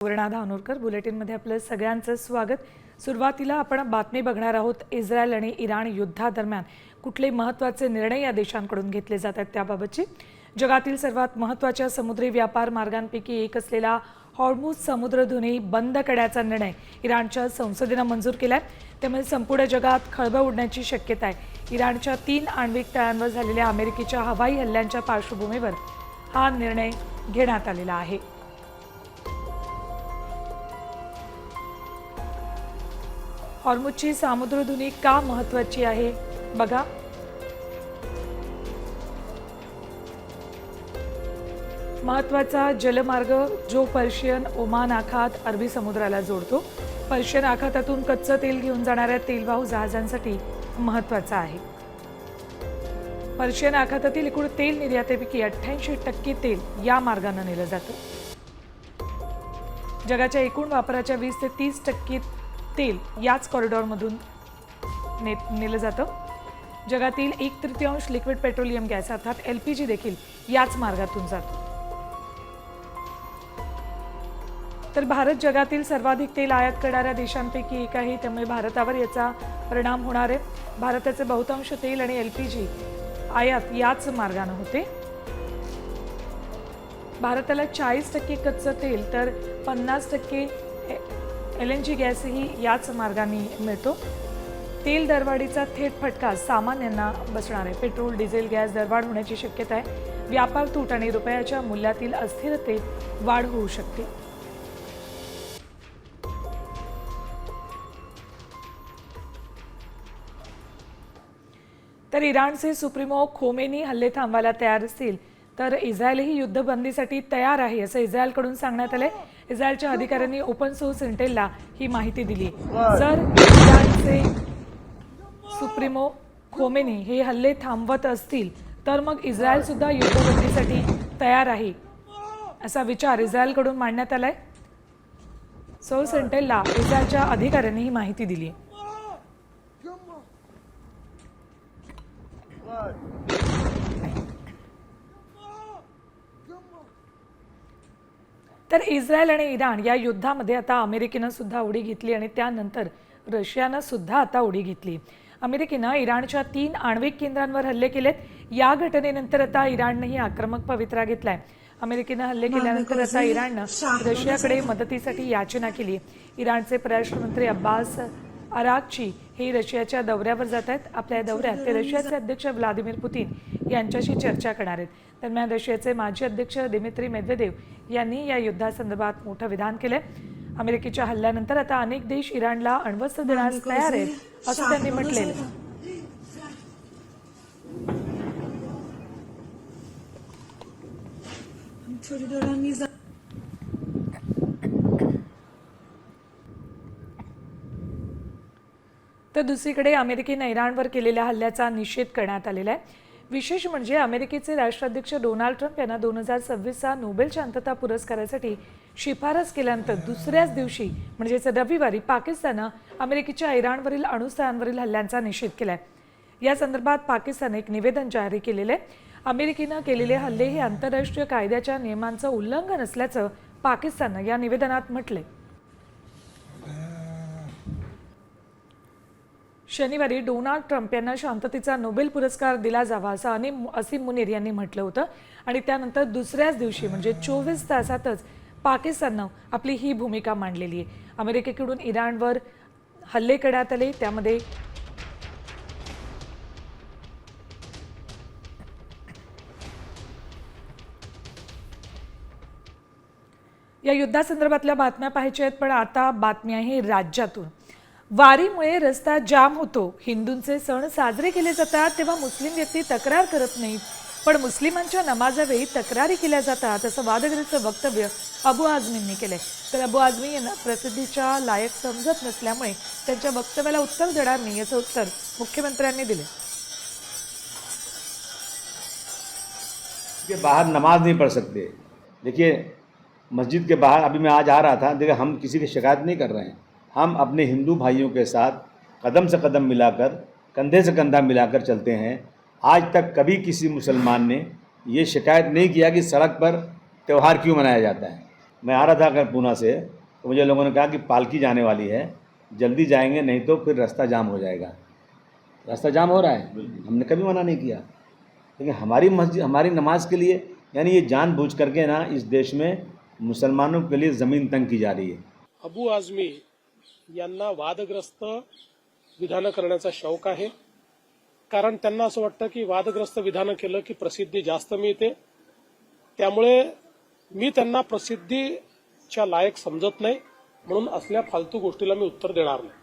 वर्णा धानोरकर बुलेटिनमध्ये आपलं सगळ्यांचं स्वागत। सुरुवातीला आपण बातमी बघणार आहोत इस्रायल आणि इराण युद्धादरम्यान कुठले महत्त्वाचे निर्णय या देशांकडून घेतले जातात त्याबाबतची। जगातील सर्वात महत्त्वाच्या समुद्री व्यापार मार्गांपैकी एक असलेला हॉर्मुझ समुद्रधुनी बंद करण्याचा निर्णय इराणच्या संसदेने मंजूर केलाय। त्यामुळे संपूर्ण जगात खळबळ उडण्याची शक्यता आहे। इराणच्या 3 आण्विक तळांवर झालेल्या अमेरिकेच्या हवाई हल्ल्यांच्या पार्श्वभूमीवर हा निर्णय घेण्यात आलेला आहे। हॉर्मुझची समुद्रधुनी का महत्त्वाची आहे बघा। महत्त्वाचा जलमार्ग जो पर्शियन ओमान आखात अरबी समुद्राला जोडतो। पर्शियन आखातातून कच्चं तेल घेऊन जाणाऱ्या तेलवाहू जहाजांसाठी महत्त्वाचा आहे। पर्शियन आखातातील एकूण तेल निर्यातीपैकी 88% तेल या मार्गाने नेलं जातं। जगाच्या एकूण वापराच्या 20 ते 30% तेल याच कॉरिडॉरमधून नेलं जातं। जगातील 1/3 लिक्विड पेट्रोलियम गॅस अर्थात LPG देखील याच मार्गातून जातो। तर भारत जगातील सर्वाधिक तेल आयात करणाऱ्या देशांपैकी एक आहे। त्यामुळे भारतावर याचा परिणाम होणार आहे। भारताचे बहुतांश तेल आणि LPG आयात याच मार्गाने होते। भारताला 40% कच्चं तेल तर 50% LNG गॅसही याच मार्गाने मिळतो। तेल दरवाढीचा थेट फटका सामान्यांना बसणार आहे। पेट्रोल डिझेल गॅस दरवाढ होण्याची शक्यता आहे। व्यापार तूट आणि रुपयाच्या मूल्यातील अस्थिरतेत वाढ होऊ शकते। तर इराणचे सुप्रीमो खोमेनी हल्ले थांबवायला तयार असतील तर इस्रायलही युद्धबंदीसाठी तयार आहे असं इस्रायलकडून सांगण्यात आले। इस्रायलच्या अधिकाऱ्यांनी ओपन सोर्स इंटेलला ही माहिती दिली। जर इराणचे सुप्रीमो खोमेनी हे हल्ले थांबवत असतील तर मग इस्रायल सुद्धा युद्धबंदीसाठी तयार आहे असा विचार इस्रायलकडून मांडण्यात आलाय। सोर्स इंटेलला इस्रायलच्या अधिकाऱ्यांनी ही माहिती दिली। तर इस्रायल आणि इराण या युद्धामध्ये आता अमेरिकेने सुद्धा उडी घेतली आणि त्यानंतर रशियाने सुद्धा आता उडी घेतली। अमेरिकेने इराणच्या 3 आण्विक केंद्रांवर हल्ले केलेत। या घटनेनंतर आता इराणनेही आक्रमक पवित्रा घेतलाय। अमेरिकेने हल्ले केल्यानंतर आता इराणने रशियाकडे मदतीसाठी याचना केली। इराणचे परराष्ट्र मंत्री अब्बास अराक्ची हे रशियाच्या दौऱ्यावर जात आहेत। आपल्या दौऱ्यात ते रशियाचे अध्यक्ष व्लादिमीर पुतिन यांच्याशी चर्चा करणार आहेत। दरम्यान रशियाचे माजी अध्यक्ष दिमित्री मेदवेदेव यांनी या युद्धासंदर्भात मोठं विधान केलंय। अमेरिकेच्या हल्ल्यानंतर आता अनेक देश इराणला अण्वस्त्र देण्यास तयार आहेत असं त्यांनी म्हटलेलं आहे। तर दुसरीकडे अमेरिकेने इराणवर केलेल्या हल्ल्याचा निषेध करण्यात आलेला आहे। विशेष म्हणजे अमेरिकेचे राष्ट्राध्यक्ष डोनाल्ड ट्रम्प यांना 2026चा नोबेल शांतता पुरस्कारासाठी शिफारस केल्यानंतर दुसऱ्याच दिवशी म्हणजेच रविवारी पाकिस्तानने अमेरिकेच्या इराणवरील अणुस्थळांवरील हल्ल्यांचा निषेध केलाय। या संदर्भात पाकिस्तानने एक निवेदन जारी केलेले आहे। अमेरिकेने केलेले हल्ले हे आंतरराष्ट्रीय कायद्याच्या नियमांचं उल्लंघन असल्याचं पाकिस्तानने या निवेदनात म्हटलंय। शनिवारी डोनाल्ड ट्रम्प यांना शांततेचा नोबेल पुरस्कार दिला जावा असं असीम मुनीर यांनी म्हटलं होतं आणि त्यानंतर दुसऱ्याच दिवशी म्हणजे 24 तासातच पाकिस्तानने आपली ही भूमिका मांडलेली आहे। अमेरिकेकडून इराणवर हल्ले करण्यात आले। त्यामध्ये या युद्धासंदर्भातल्या बातम्या पाहायच्या आहेत, पण आता बातमी आहे राज्यातून। वारीमुळे रस्ता जाम होतो, हिंदूंचे सण साजरे केले जातात तेव्हा मुस्लिम व्यक्ती तक्रार करत नाहीत, पण मुस्लिमांच्या नमाजावेळी तक्रारी केल्या जातात असं वादग्रस्त वक्तव्य अबू आझमींनी केलंय। तर अबू आझमी यांना प्रसिद्धीच्या लायक समजत नसल्यामुळे त्यांच्या वक्तव्याला उत्तर देणार नाही असं उत्तर मुख्यमंत्र्यांनी दिले। के बाहर नमाज नहीं पढ़ सकते। देखिए मस्जिद के बाहर अभी मैं आज आ रहा था, देखिए हम किसी की शिकायत नहीं कर रहे हैं। हम अपने हिंदू भाइयों के साथ कदम से कदम मिलाकर कंधे से कंधा मिलाकर चलते हैं। आज तक कभी किसी मुसलमान ने ये शिकायत नहीं किया कि सड़क पर त्यौहार क्यों मनाया जाता है। मैं आ रहा था अगर पूना से, तो मुझे लोगों ने कहा कि पालकी जाने वाली है, जल्दी जाएंगे नहीं तो फिर रास्ता जाम हो जाएगा। रास्ता जाम हो रहा है, हमने कभी मना नहीं किया, लेकिन हमारी मस्जिद हमारी नमाज के लिए यानी ये जानबूझ करके ना इस देश में मुसलमानों के लिए ज़मीन तंग की जा रही है। अबू आझमी यांना वादग्रस्त विधानं करण्याचा शौक आहे, कारण त्यांना असं वाटतं की वादग्रस्त विधानं केलं की प्रसिद्धी जास्त मिळते, त्यामुळे मी त्यांना प्रसिद्धीच्या लायक समजत नाही, म्हणून असल्या फालतू गोष्टीला मी उत्तर देणार नाही।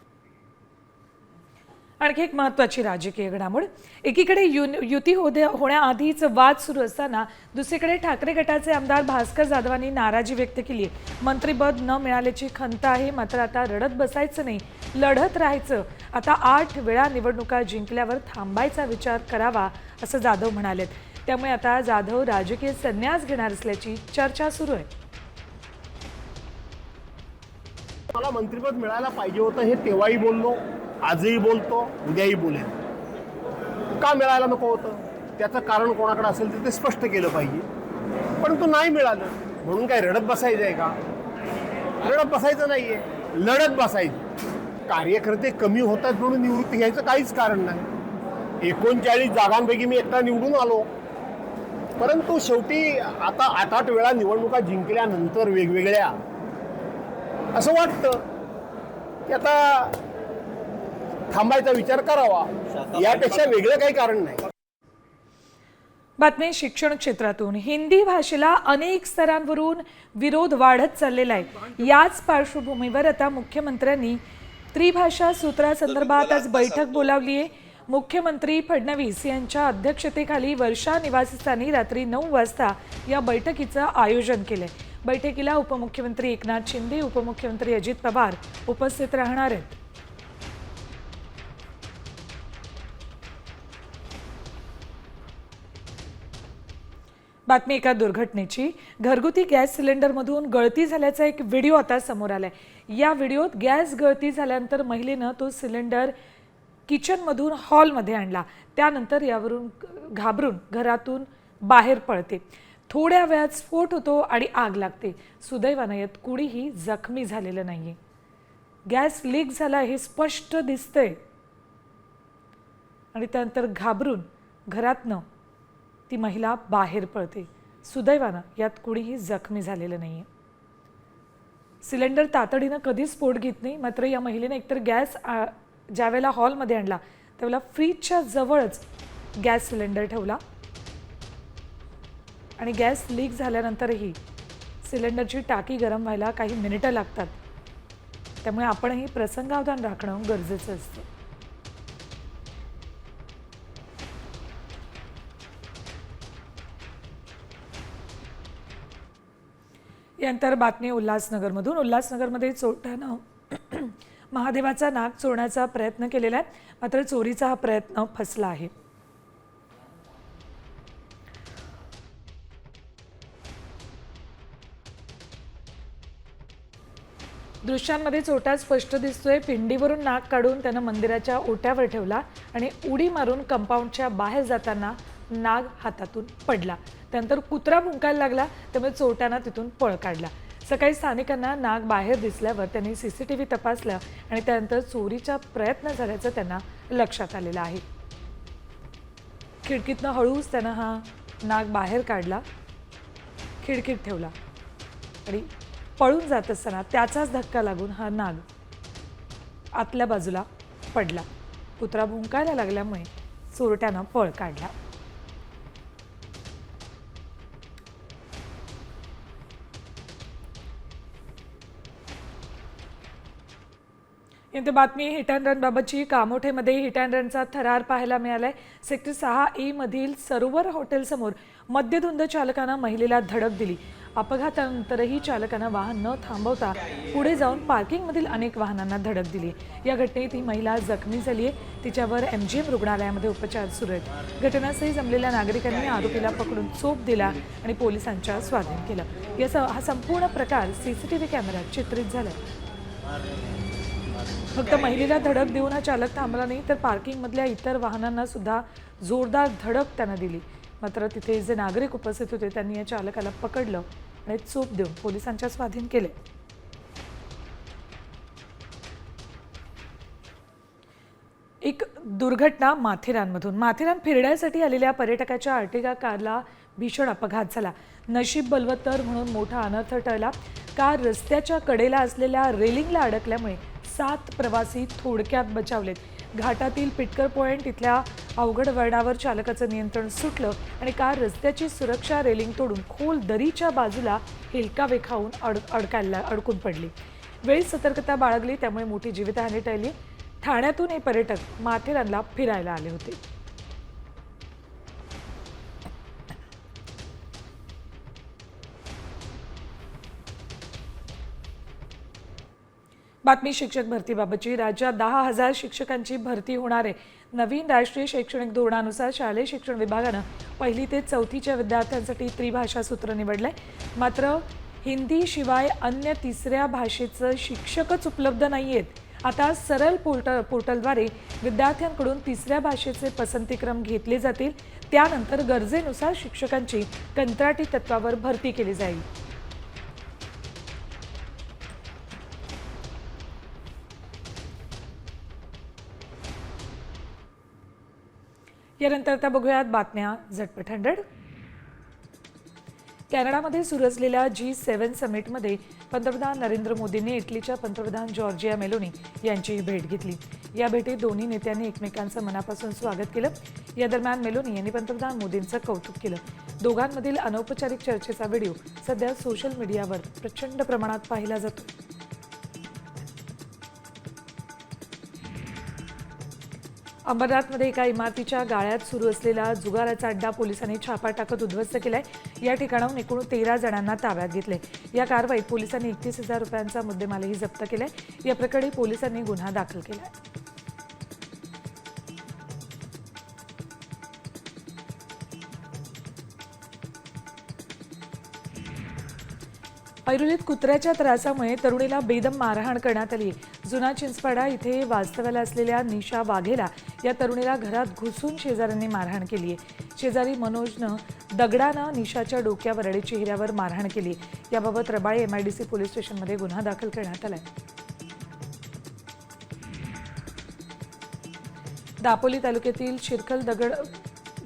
आणखी एक महत्त्वाची राजकीय घडामोड, एकीकडे युती होण्याआधीच वाद सुरू असताना दुसरीकडे ठाकरे गटाचे आमदार भास्कर जाधवांनी नाराजी व्यक्त केली आहे। मंत्रिपद न मिळाल्याची खंत आहे, मात्र आता रडत बसायचं नाही, लढत राहायचं। आता 8 वेळा निवडणुका जिंकल्यावर थांबायचा विचार करावा असं जाधव म्हणालेत। त्यामुळे आता जाधव राजकीय संन्यास घेणार असल्याची चर्चा सुरू आहे। मला मंत्रिपद मिळायला पाहिजे होतं हे तेव्हाही बोललो, आजही बोलतो, उद्याही बोलेन। का मिळायला नको होतं त्याचं कारण कोणाकडे असेल तर ते स्पष्ट केलं पाहिजे, परंतु नाही मिळालं म्हणून काय रडत बसायचं आहे का? रडत बसायचं नाहीये, लढत बसायचं। कार्यकर्ते कमी होतात म्हणून निवृत्ती घ्यायचं काहीच कारण नाही। 39 जागांपैकी मी एकटा निवडून आलो, परंतु शेवटी आता 8 वेळा निवडणुका जिंकल्यानंतर वेगवेगळ्या असं वाटतं की आता थांबायचा विचार करावा, यापेक्षा वेगळं काही कारण नाही। बातमी शिक्षण क्षेत्रातून, हिंदी भाषेला अनेक स्तरांवरून विरोध वाढत चाललेला आहे। याच पार्श्वभूमीवर आता मुख्यमंत्र्यांनी त्रिभाषा सूत्रासंदर्भात आज बैठक बोलावली आहे। मुख्यमंत्री फडणवीस यांच्या अध्यक्षतेखाली वर्षा निवासस्थानी रात्री 9 वाजता या बैठकीचं आयोजन केलंय। बैठकीला उपमुख्यमंत्री एकनाथ शिंदे, उपमुख्यमंत्री अजित पवार उपस्थित राहणार आहेत। बातमी एका दुर्घटनेची, घरगुती गॅस सिलेंडरमधून गळती झाल्याचा एक व्हिडिओ आता समोर आलाय। या व्हिडिओत गॅस गळती झाल्यानंतर महिलेनं तो सिलेंडर किचनमधून हॉलमध्ये आणला, त्यानंतर यावरून घाबरून घरातून बाहेर पळते। थोड्या वेळात स्फोट होतो आणि आग लागते। सुदैवानं यात कुणीही जखमी झालेलं नाहीये। गॅस लीक झाला हे स्पष्ट दिसतंय आणि त्यानंतर घाबरून घरातनं ती महिला बाहेर पळते। सुदैवानं यात कुणीही जखमी झालेलं नाहीये। सिलेंडर तातडीनं कधीच स्फोट घेत नाही, मात्र या महिलेने एकतर गॅस ज्यावेळेला हॉलमध्ये आणला त्यावेळेला फ्रीजच्या जवळच गॅस सिलेंडर ठेवला आणि गॅस लीक झाल्यानंतरही सिलेंडरची टाकी गरम व्हायला काही मिनिटं लागतात, त्यामुळे आपणही प्रसंगावधान राखणं गरजेचं असतं। यानंतर बातमी उल्हासनगरमधून, उल्हासनगरमध्ये चोरट्यानं महादेवाचा नाग चोरण्याचा प्रयत्न केलेला आहे, मात्र चोरीचा हा प्रयत्न फसला आहे। दृश्यांमध्ये चोरटा स्पष्ट दिसतोय। पिंडीवरून नाग काढून त्यानं मंदिराच्या ओट्यावर ठेवला आणि उडी मारून कंपाऊंडच्या बाहेर जाताना नाग हातातून पडला। त्यानंतर कुत्रा भुंकायला लागला, त्यामुळे चोरट्यानं तिथून पळ काढला। सकाळी स्थानिकांना नाग बाहेर दिसल्यावर त्यांनी सीसीटीव्ही तपासला आणि त्यानंतर चोरीचा प्रयत्न झाल्याचं त्यांना लक्षात आलेलं आहे। खिडकीतनं हळूच त्यानं हा नाग बाहेर काढला, खिडकीत ठेवला आणि पळून जात असताना त्याचाच धक्का लागून हा नाग आतल्या बाजूला पडला। कुत्रा भुंकायला लागल्यामुळे चोरट्यानं पळ काढला। यानंतर बातमी हिट अँड रन बाबतची, कामोठेमध्ये हिट अँड रनचा थरार पाहायला मिळालाय। सेक्टर 6A मधील सरोवर हॉटेलसमोर मद्यधुंद चालकानं महिलेला धडक दिली। अपघातानंतरही चालकानं वाहन न थांबवता पुढे जाऊन पार्किंगमधील अनेक वाहनांना धडक दिली। या घटनेत ही महिला जखमी झाली आहे, तिच्यावर MGM रुग्णालयामध्ये उपचार सुरू आहेत। घटनास्थळी जमलेल्या नागरिकांनी आरोपीला पकडून चोप दिला आणि पोलिसांच्या स्वाधीन केलं। हा संपूर्ण प्रकार CCTV कॅमेऱ्यात चित्रित झाला। फक्त महिलेला धडक देऊन हा चालक थांबला नाही, तर पार्किंगमधल्या इतर वाहनांना सुद्धा जोरदार धडक त्यानं दिली। मात्र तिथे जे नागरिक उपस्थित होते त्यांनी या चालकाला पकडलं आणि चोप देऊन पोलिसांच्या स्वाधीन केले. एक दुर्घटना माथेरानमधून. माथेरान फिरण्यासाठी आलेल्या पर्यटकाच्या अर्टिगा कारला भीषण अपघात झाला. नशीब बलवत्तर म्हणून मोठा अनर्थ टळला. कार रस्त्याच्या कडेला असलेल्या रेलिंगला अडकल्यामुळे 7 प्रवासी थोडक्यात बचावलेत. घाटातील पिटकर पॉइंट इथल्या अवघड वळणावर चालकाचं नियंत्रण सुटलं आणि कार रस्त्याची सुरक्षा रेलिंग तोडून खोल दरीच्या बाजूला हेलकावे खाऊन अडकून पडली. वेळीच सतर्कता बाळगली, त्यामुळे मोठी जीवितहानी टळली. ठाण्यातून हे पर्यटक माथेरानला फिरायला आले होते. बातमी शिक्षक भरतीबाबतची. राज्यात 10,000 शिक्षकांची भरती होणार आहे. नवीन राष्ट्रीय शैक्षणिक धोरणानुसार शालेय शिक्षण विभागानं 1ली ते 4थीच्या विद्यार्थ्यांसाठी त्रिभाषा सूत्र निवडलंय. मात्र हिंदी शिवाय अन्य 3ऱ्या भाषेचं शिक्षकच उपलब्ध नाहीयेत. आता सरळ पोर्टलद्वारे विद्यार्थ्यांकडून 3ऱ्या भाषेचे पसंतीक्रम घेतले जातील. त्यानंतर गरजेनुसार शिक्षकांची कंत्राटी तत्वावर भरती केली जाईल. यानंतर आता बघूयात बातम्या झटपट 100. कॅनडामध्ये सुरू असलेल्या G7 समिटमध्ये पंतप्रधान नरेंद्र मोदींनी इटलीच्या पंतप्रधान जॉर्जिया मेलोनी यांची भेट घेतली. या भेटीत दोन्ही नेत्यांनी एकमेकांचं मनापासून स्वागत केलं. या दरम्यान मेलोनी यांनी पंतप्रधान मोदींचं कौतुक केलं. दोघांमधील अनौपचारिक चर्चेचा व्हिडिओ सध्या सोशल मीडियावर प्रचंड प्रमाणात पाहिला जातो. अंबरनाथमध्ये एका इमारतीच्या गाळ्यात सुरू असलेला जुगाराचा अड्डा पोलिसांनी छापा टाकत उद्ध्वस्त केलाय. या ठिकाणाहून एकूण 13 जणांना ताब्यात घेतले. या कारवाईत पोलिसांनी 31,000 रुपयांचा मुद्देमालही जप्त केलाय. या प्रकरणी पोलिसांनी गुन्हा दाखल केलाय. ऐरोलीत कुत्र्याच्या त्रासामुळे तरुणीला बेदम मारहाण करण्यात आली. जुना चिंचपाडा इथे वास्तव्याला असलेल्या निशा वाघेला या तरुणीला घरात घुसून शेजाऱ्यांनी मारहाण केली आहे. शेजारी मनोजनं दगडानं निशाच्या डोक्यावर आणि चेहऱ्यावर मारहाण केली. याबाबत रबाळे MIDC पोलीस स्टेशनमध्ये गुन्हा दाखल करण्यात आलाय. दापोली तालुक्यातील शिरखल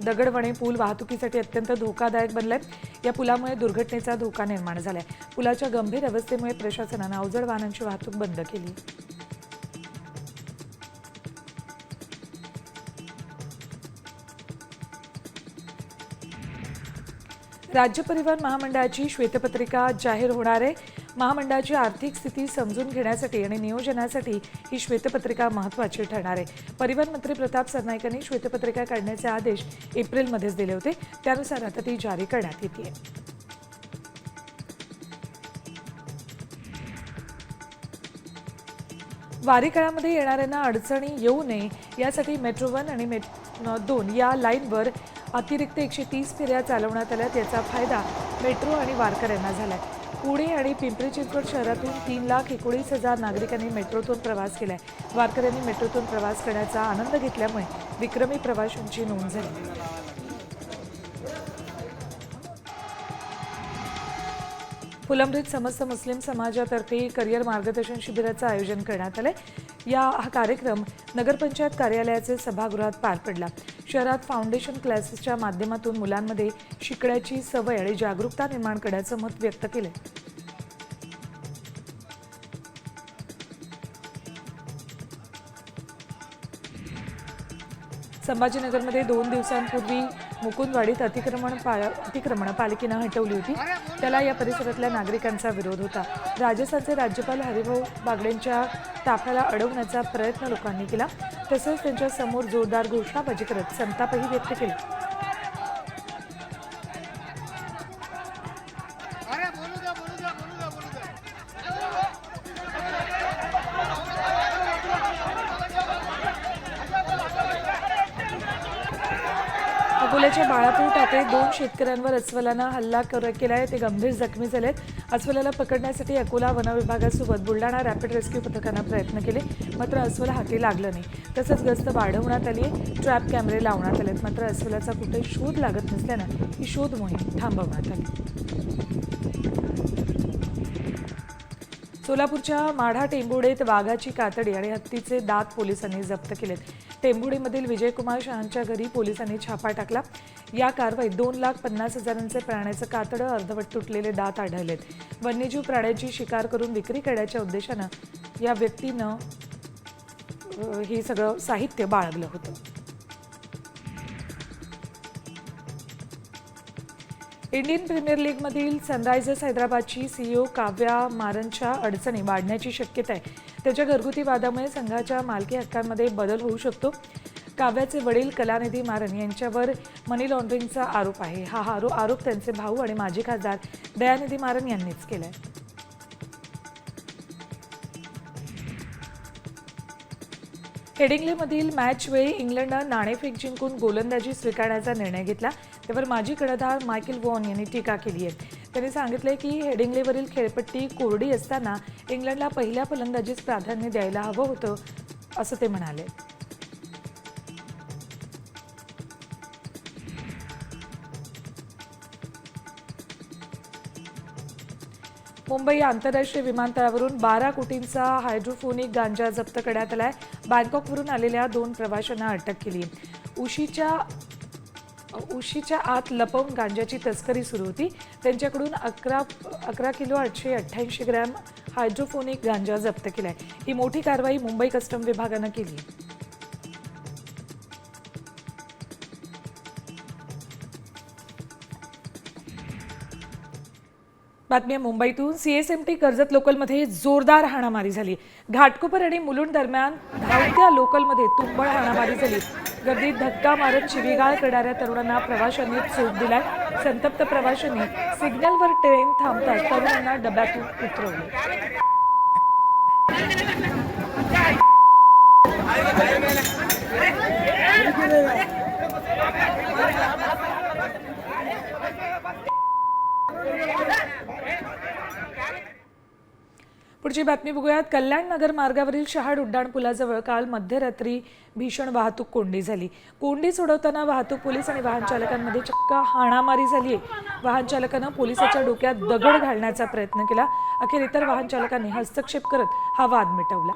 दगडवणे पूल वाहतुकीसाठी अत्यंत धोकादायक बनलाय. या पुलामुळे दुर्घटनेचा धोका निर्माण झालाय. पुलाच्या गंभीर अवस्थेमुळे प्रशासनानं अवजड वाहनांची वाहतूक बंद केली. राज्य परिवहन महामंडळाची श्वेतपत्रिका जाहीर होणार आहे. महामंडळाची आर्थिक स्थिती समजून घेण्यासाठी आणि नियोजनासाठी ही श्वेतपत्रिका महत्त्वाची ठरणार आहे. परिवहन मंत्री प्रताप सरनाईक यांनी श्वेतपत्रिका काढण्याचे आदेश एप्रिलमध्येच दिले होते. त्यानुसार आता ती जारी करण्यात येते. वारी काळामध्ये येणाऱ्यांना अडचणी येऊ नये यासाठी मेट्रो 1 आणि मेट्रो 2 या लाईनवर अतिरिक्त 130 फेऱ्या चालवण्यात आल्यात. याचा फायदा मेट्रो आणि वारकऱ्यांना झालाय. पुणे आणि पिंपरी चिंचवड शहरातून 3,19,000 नागरिकांनी मेट्रोतून प्रवास केलाय. वारकऱ्यांनी मेट्रोतून प्रवास करण्याचा आनंद घेतल्यामुळे विक्रमी प्रवाशांची नोंद झाली. फुलंब्रीत समस्त मुस्लिम समाजातर्फे करिअर मार्गदर्शन शिबिराचं आयोजन करण्यात आलंय. हा कार्यक्रम नगरपंचायत कार्यालयाचे सभागृहात पार पडला. शहरात फाउंडेशन क्लासेसच्या माध्यमातून मुलांमध्ये शिकण्याची सवय आणि जागरूकता निर्माण करण्याचं मत व्यक्त केलंय. संभाजीनगरमध्ये 2 दिवसांपूर्वी मुकुंदवाडीत अतिक्रमण पालिकेनं हटवली होती. त्याला या परिसरातल्या नागरिकांचा विरोध होता. राजस्थानचे राज्यपाल हरिभाऊ बागडेंच्या ताफ्याला अडवण्याचा प्रयत्न लोकांनी केला. तसंच त्यांच्या समोर जोरदार घोषणाबाजी करत संतापही व्यक्त केला. अकोल्याच्या बाळापूर टाकळीत 2 शेतकऱ्यांवर अस्वलानं हल्ला केलाय. ते गंभीर जखमी झालेत. अस्वलाला पकडण्यासाठी अकोला वनविभागासोबत बुलढाणा रॅपिड रेस्क्यू पथकानं प्रयत्न केले, मात्र अस्वल हाती लागलं नाही. तसंच गस्त वाढवण्यात आली आहे. ट्रॅप कॅमेरे लावण्यात आलेत, मात्र अस्वलाचा कुठे शोध लागत नसल्यानं ही शोध मोहीम थांबवण्यात आली. सोलापूरच्या माढा टेंभुडेत वाघाची कातडी आणि हत्तीचे दात पोलिसांनी जप्त केलेत. टेंभुडेमधील विजयकुमार शहांच्या घरी पोलिसांनी छापा टाकला. या कारवाईत 2,50,000चे प्राण्याचं कातडं, अर्धवट तुटलेले दात आढळलेत. वन्यजीव प्राण्यांची शिकार करून विक्री करण्याच्या उद्देशानं या व्यक्तीनं हे सगळं साहित्य बाळगलं होतं. इंडियन प्रीमियर लीगमधील सनरायझर्स हैदराबादची सीईओ काव्या मारनच्या अडचणी वाढण्याची शक्यता आहे. त्याच्या घरगुती वादामुळे संघाच्या मालकी हक्कांमध्ये बदल होऊ शकतो. काव्याचे वडील कलानिधी मारन यांच्यावर मनी लॉन्ड्रिंगचा आरोप आहे. हा आरोप त्यांचे भाऊ आणि माजी खासदार दयानिधी मारन यांनीच केलाय. हेडिंग्लेमधील मॅचवेळी इंग्लंडनं नाणेफेक जिंकून गोलंदाजी स्वीकारण्याचा निर्णय घेतला. त्यावर माजी कर्णधार मायकेल वॉन यांनी टीका केली आहे. त्यांनी सांगितले की हेडिंग्लेवरील खेळपट्टी कोरडी असताना इंग्लंडला पहिल्या फलंदाजीस प्राधान्य द्यायला हवं होतं, असं ते म्हणाले. मुंबई आंतरराष्ट्रीय विमानतळावरून 12 कोटींचा हायड्रोफोनिक गांजा जप्त करण्यात आलाय. बँकॉकवरून आलेल्या 2 प्रवाशांना अटक केली. उशीच्या आत लपवून गांजाची तस्करी सुरू होती. त्यांच्याकडून 11 किलो 888 ग्रॅम हायड्रोफोनिक गांजा जप्त केलाय. ही मोठी कारवाई मुंबई कस्टम विभागानं केली. बातमी मुंबईतून. सीएसएमटी कर्जत लोकलमध्ये जोरदार हाणामारी झाली. घाटकोपर आणि मुलुंड दरम्यान धावत्या लोकलमध्ये तुंबळ हाणामारी झाली. गर्दीत धक्का मारत शिवीगाळ करणाऱ्या तरुणांना प्रवाशांनी चोप दिलाय. संतप्त प्रवाशांनी सिग्नलवर ट्रेन थांबताच तरुणांना डब्यातून उतरवले. पुढची बातमी बघूयात. कल्याण नगर मार्गावरील शहाड उड्डाणपुलाजवळ काल मध्यरात्री भीषण वाहतूक कोंडी झाली. कोंडी सोडवताना वाहतूक पोलीस आणि वाहन चालकांमध्ये चक्क हाणामारी झाली आहे. वाहन चालकानं पोलिसाच्या डोक्यात दगड घालण्याचा प्रयत्न केला. अखेर इतर वाहन चालकांनी हस्तक्षेप करत हा वाद मिटवला.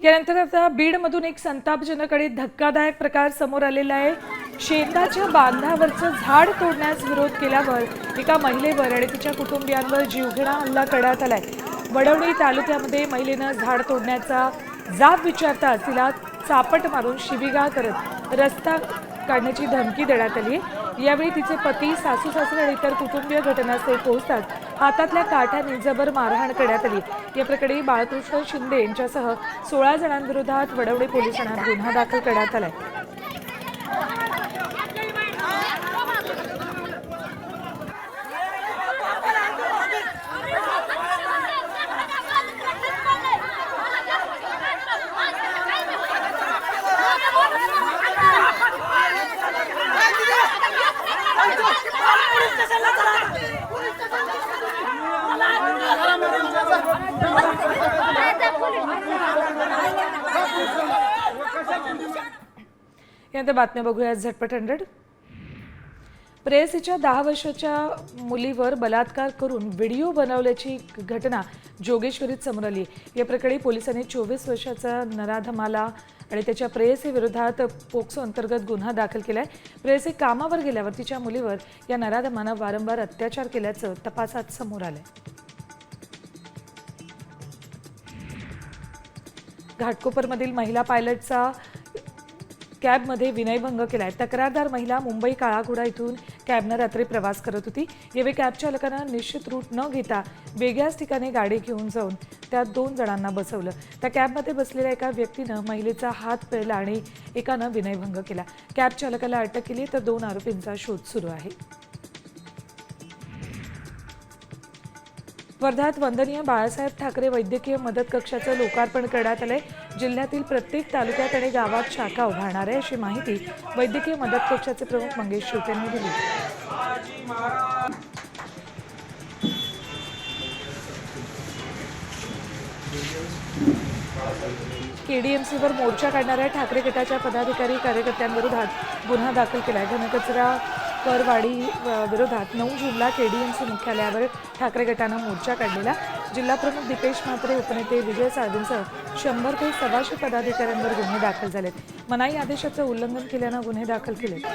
यानंतर आता बीडमधून एक संतापजनक आणि धक्कादायक प्रकार समोर आलेला आहे. शेताच्या बांधावरचं झाड तोडण्यास विरोध केल्यावर एका महिलेवर आणि तिच्या कुटुंबियांवर जीवघेणा हल्ला करण्यात आलाय. वडवणी तालुक्यामध्ये महिलेनं झाड तोडण्याचा जाब विचारताच तिला चापट मारून शिवीगाळ करत रस्ता काढण्याची धमकी देण्यात आली आहे. यावेळी तिचे पती, सासू सासरे आणि इतर कुटुंबीय घटनास्थळी पोहोचतात हातातल्या काठ्याने जबर मारहाण करण्यात आली. या प्रकरणी बाळकृष्ण शिंदे यांच्यासह 16 जणांविरोधात वडवणी पोलीस ठाण्यात गुन्हा दाखल करण्यात आलाय. यानंतर बातम्या बघूया झटपट 100. प्रेयसीच्या 10 वर्षाच्या मुलीवर बलात्कार करून व्हिडिओ बनवल्याची घटना जोगेश्वरीत समोर आली. या प्रकरणी पोलिसांनी 24 वर्षाचा नराधमाला आणि त्याच्या प्रेयसी विरोधात पोक्सो अंतर्गत गुन्हा दाखल केलाय. प्रेयसी कामावर गेल्यावर तिच्या मुलीवर या नराधमानं वारंवार अत्याचार केल्याचं तपासात समोर आलंय. घाटकोपरमधील महिला पायलटचा कॅबमध्ये विनयभंग केलाय. तक्रारदार महिला मुंबई काळाघोडा इथून कॅबनं रात्री प्रवास करत होती. यावेळी कॅब चालकानं निश्चित रूट न घेता वेगळ्याच ठिकाणी गाडी घेऊन जाऊन त्यात 2 जणांना बसवलं. त्या कॅबमध्ये बसलेल्या एका व्यक्तीनं महिलेचा हात पिळला आणि एकानं विनयभंग केला. कॅब चालकाला अटक केली तर 2 आरोपींचा शोध सुरू आहे. वर्ध्यात वंदनीय बाळासाहेब ठाकरे वैद्यकीय मदत कक्षाचं लोकार्पण करण्यात आलंय. जिल्ह्यातील प्रत्येक तालुक्यात आणि गावात शाखा उभारणार आहे अशी माहिती वैद्यकीय मदत कक्षाचे प्रमुख मंगेश शिवते यांनी दिली. केडीएमसीवर मोर्चा काढणाऱ्या ठाकरे गटाच्या पदाधिकारी कार्यकर्त्यांविरोधात गुन्हा दाखल केलाय. घनकचरा करवाढी विरोधात 9 जूनला केडीएमसी मुख्यालयावर ठाकरे गटानं मोर्चा काढलेला. जिल्हाप्रमुख दीपेश म्हात्रे, उपनेते विजय साळवेंसह 100 ते 125 पदाधिकाऱ्यांवर गुन्हे दाखल झालेत. मनाई आदेशाचं उल्लंघन केल्यानं गुन्हे दाखल केलेत.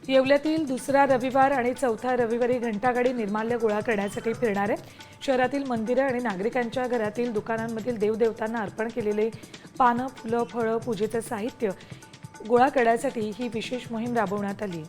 येवल्यातील दुसरा रविवार आणि चौथा रविवारी घंटागाडी निर्माल्य गोळा करण्यासाठी फिरणार आहे. शहरातील मंदिरं आणि नागरिकांच्या घरातील दुकानांमधील देवदेवतांना अर्पण केलेले पानं, फुलं, फळं, पूजेचं साहित्य गोळा करण्यासाठी ही विशेष मोहीम राबवण्यात आली.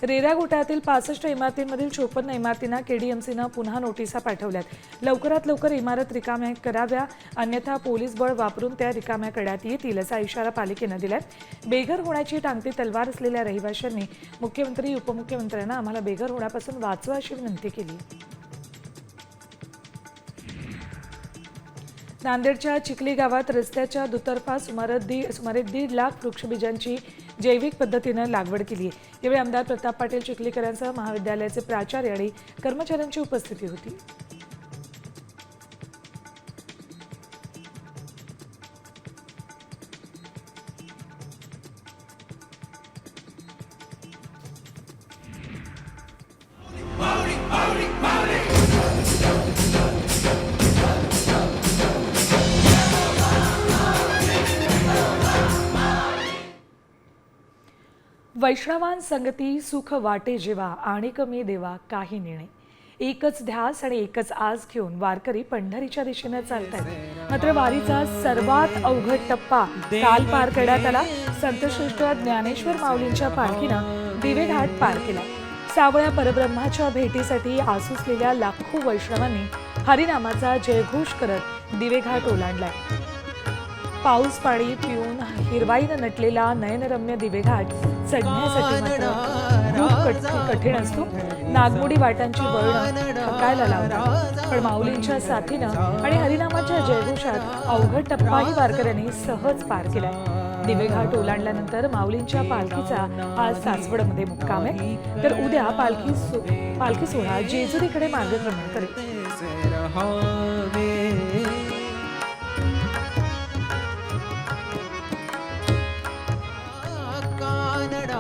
रेरा घोटाळ्यातील 65 इमारतींमधील 54 इमारतींना केडीएमसीनं पुन्हा नोटिसा पाठवल्यात. लवकरात लवकर इमारत रिकाम्या कराव्या, अन्यथा पोलीस बळ वापरून त्या रिकाम्या करण्यात येतील असा इशारा पालिकेनं दिलाय. बेघर होण्याची टांगती तलवार असलेल्या रहिवाशांनी मुख्यमंत्री, उपमुख्यमंत्र्यांना आम्हाला बेघर होण्यापासून वाचवा अशी विनंती केली. नांदेडच्या चिखली गावात रस्त्याच्या दुतर्फा सुमारे 1.5 लाख वृक्षबीजांची जैविक पद्धतीनं लागवड केली आहे. यावेळी आमदार प्रताप पाटील चिखलीकरांसह महाविद्यालयाचे प्राचार्य आणि कर्मचाऱ्यांची उपस्थिती होती. वैष्णवान संगती सुख वाटे जेवा आणि कमी देवा काही नेणे. एकच ध्यास आणि एकच आस घेऊन वारकरी पंढरीच्या दिशेने चालतात. मात्र वारीचा सर्वात अवघड टप्पा काल पार करण्यात आला. संतश्रेष्ठ ज्ञानेश्वर माऊलींच्या पालखीनं दिवेघाट पार केला. सावळ्या परब्रह्माच्या भेटीसाठी आसुसलेल्या लाखो वैष्णवांनी हरिनामाचा जयघोष करत दिवेघाट ओलांडलाय. पाऊस पाणी पिऊन हिरवाईनं नटलेला नयनरम्य दिवेघाट चढण्यासाठी मात्र खूप कठीण असतो. नागमोडी वाटांची वळणं थकायला लावतात. पण माऊलींच्या साथीनं आणि हरिनामाच्या जयघोषात अवघड टप्पाही वारकऱ्यांनी सहज पार केलाय. दिवेघाट ओलांडल्यानंतर माऊलींच्या पालखीचा आज सासवडमध्ये मुक्काम आहे. तर उद्या पालखी सोहळा जेजुरीकडे मार्गक्रमण करेल. कानडा